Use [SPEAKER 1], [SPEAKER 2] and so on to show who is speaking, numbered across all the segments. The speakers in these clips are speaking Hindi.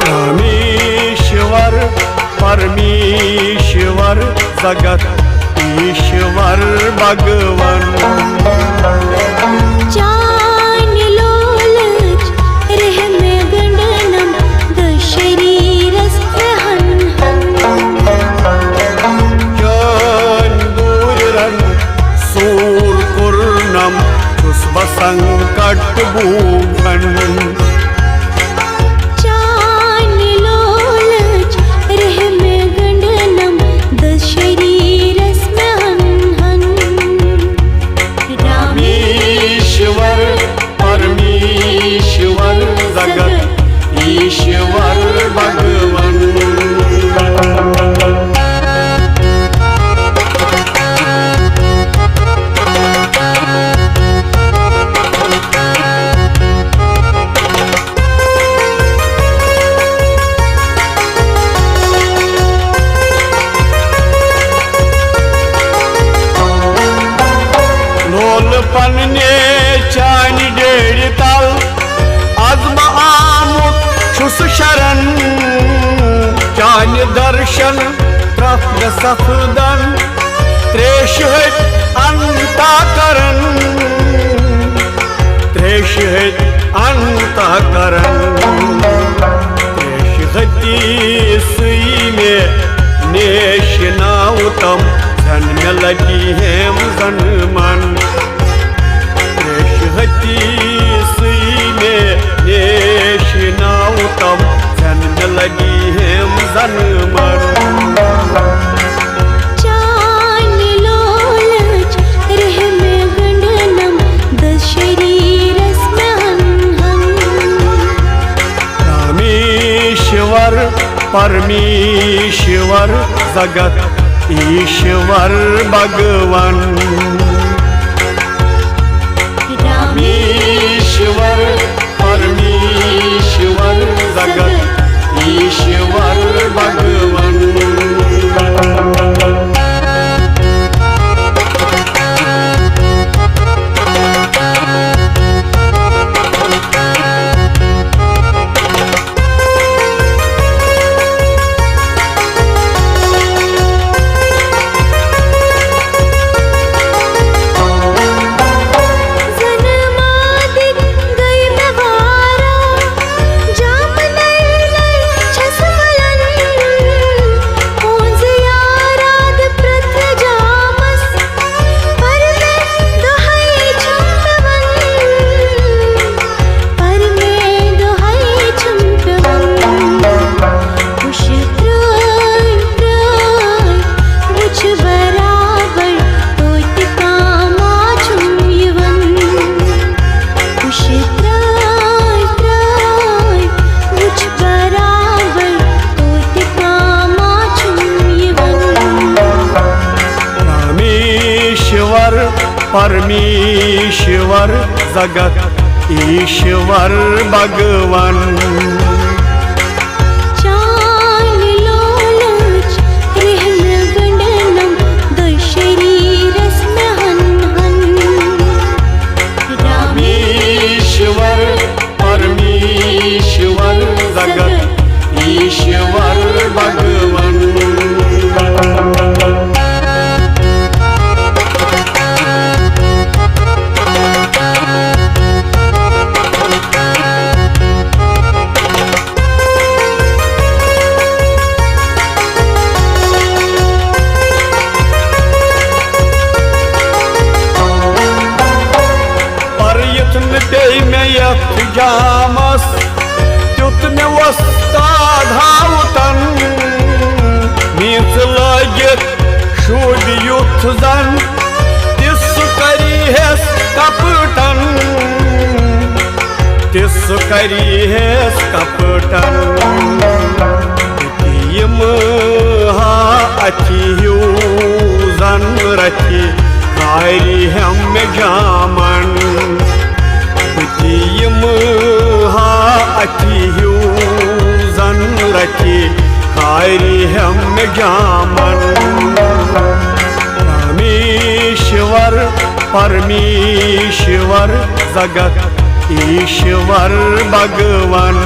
[SPEAKER 1] रामेश्वर परमेश्वर जगत ईश्वर भगवान
[SPEAKER 2] जान लोलच रह में गंडनम दशरीरस हन
[SPEAKER 1] जान दूरन सूर कुर्नम चुस्ब संकट भूगन ईश्वर भगवान लोल पन्ने चान डेढ़ तल आजमा आमुत छुस शरण चान दर्शन त्रफ सफदन त्रेश अंता करन त्रेश अंता करन त्रेश हती में नेश नाउतम धन में लगी हेम जन मन त्रेश हती में नेश नाउतम धन में लगी हेम जन मन
[SPEAKER 2] जान लोलच रह में गंडनम दशरीरस हन
[SPEAKER 1] रामेश्वर परमेश्वर जगत ईश्वर भगवान रामेश्वर परमेश्वर जगत ईश्वर भगवान परमेश्वर जगत ईश्वर भगवान
[SPEAKER 2] जान लोलच रह में गंडनम दशरीरस हन
[SPEAKER 1] रामेश्वर परमेश्वर जगत ईश्वर भगवान जामस त्युत में वस्ताद हाउतन मीच लगित शुद युथ जन तिस करी हेस कपटन तिस करी हेस कपटन यम हा अथि जन रखी कारी हम जामन यम हा अथि जन रखी कारी हम जामन रामेश्वर परमेश्वर जगत ईश्वर भगवान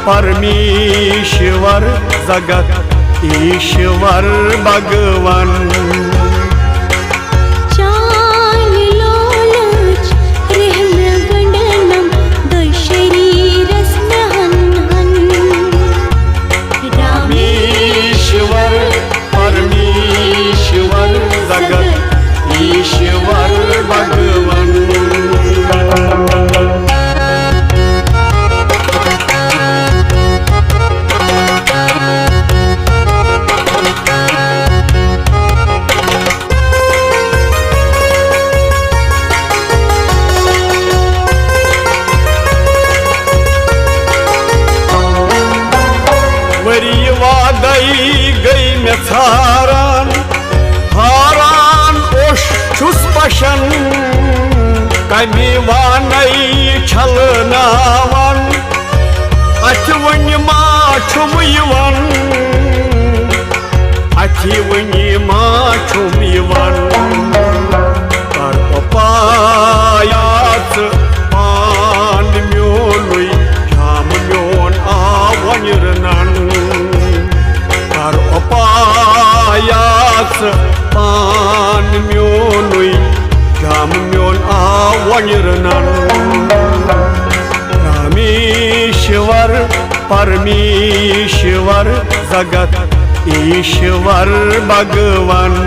[SPEAKER 1] परमेश्वर जगत ईश्वर भगवान रामेश्वर परमेश्वर जगत ईश्वर भगवान गई मैं हारान ओश छुस पशन कमी वानई छलनावन अथि वनि मा छुम यवन अथि वनि मा छुम यवन कर पपायात पान म्योनुई जाम म्योन आवन रनन पायास पान म्योनुई जाम म्योन आवनिरनन रामेश्वर परमेश्वर जगत ईश्वर भगवान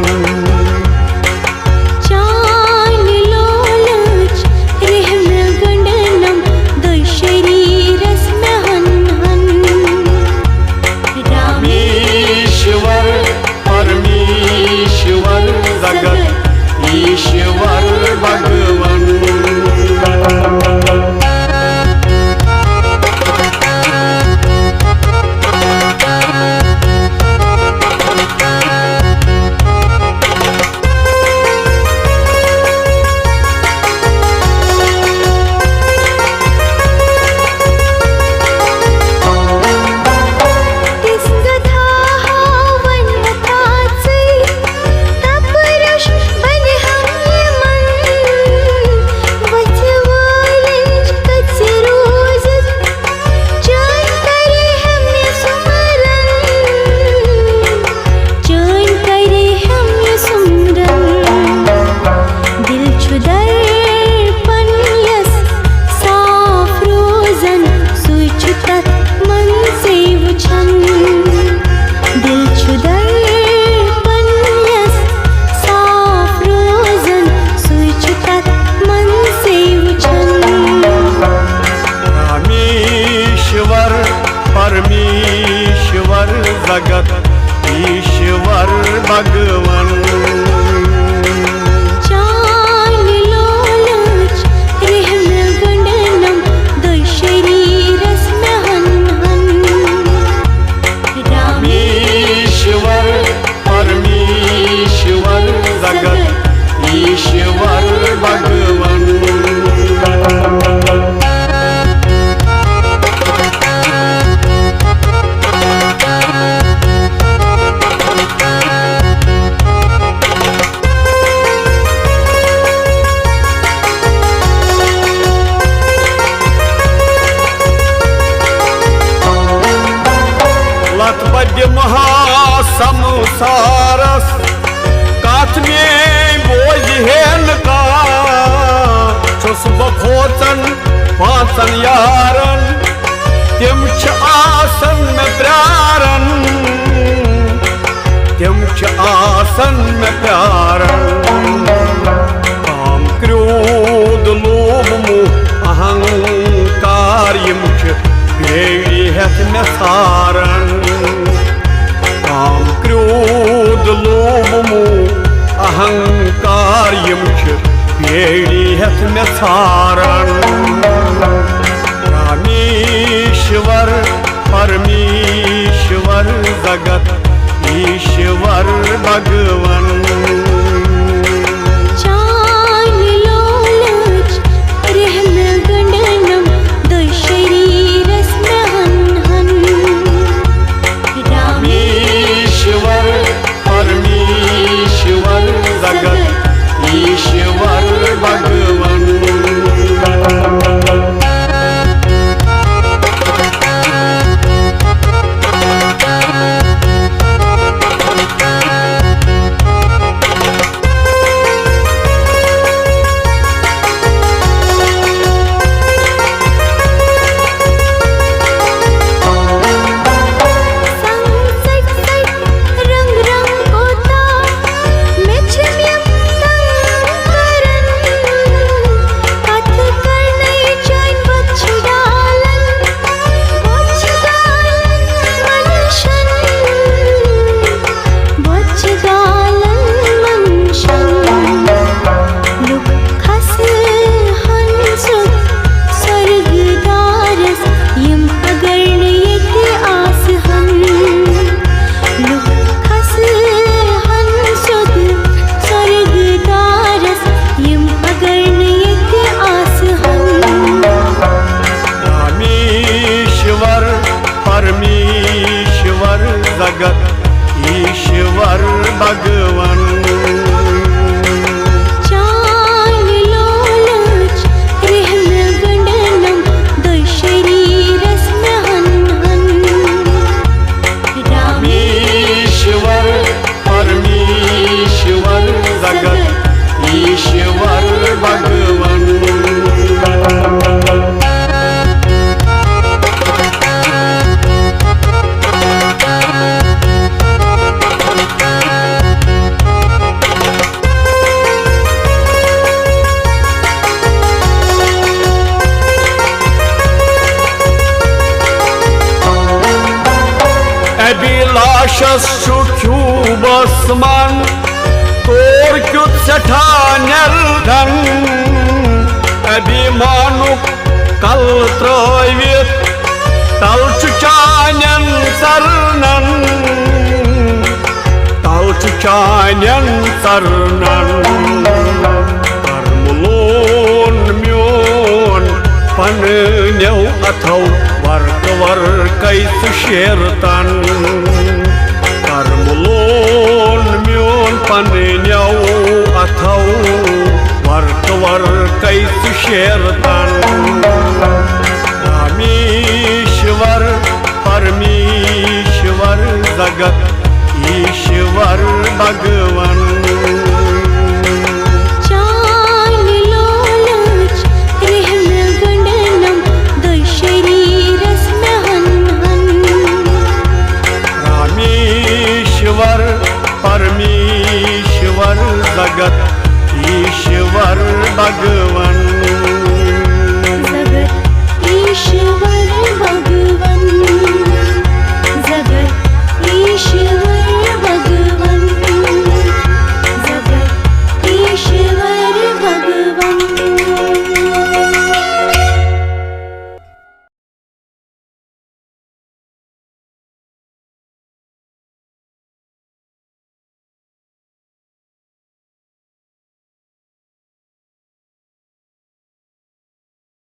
[SPEAKER 1] परमेश्वर जगत ईश्वर भगवान परमेश्वर जगत ईश्वर भगवान रामेश्वर परमेश्वर जगत ईश्वर भगवान दिमहा संसारस कथ में बोझ हेन का छुस बखोचन पांचन यारन तिम छ आसन में प्यारन तिम छ आसन में प्यारन काम क्रोध लोभ मोह अहंकार यम छ बेड़ी हेथ में सारन काम क्रोध लोभ मोह अहंकार यम छ बेड़ी हेथ में सारन रामेश्वर परमेश्वर जगत ईश्वर भगवन
[SPEAKER 2] चान लोलच रहम गंडनम दो शरीरस में हन हन
[SPEAKER 1] रामेश्वर परमेश्वर जगत ईश्वर भगवन परमेश्वर जगत ईश्वर भगवन
[SPEAKER 2] चान लोलच रहम गंडनम दो शरीरस में हन हन
[SPEAKER 1] रामेश्वर परमेश्वर जगत ईश्वर भगवन अभिलाषस क्यूबस मन तोर क्युत सठा निर्धन अभिमानुक कल त्रवित तल चानन सरनन तल चानन सरनन कर्मलोन म्योन पन्न्यौ अथौ वर्क वर्कैस शेरतन कर्मलोन म्योन पन्न्यौ अथौ वर्क वर्कैस शेरतन रामेश्वर परमेश्वर जगत ईश्वर भगवन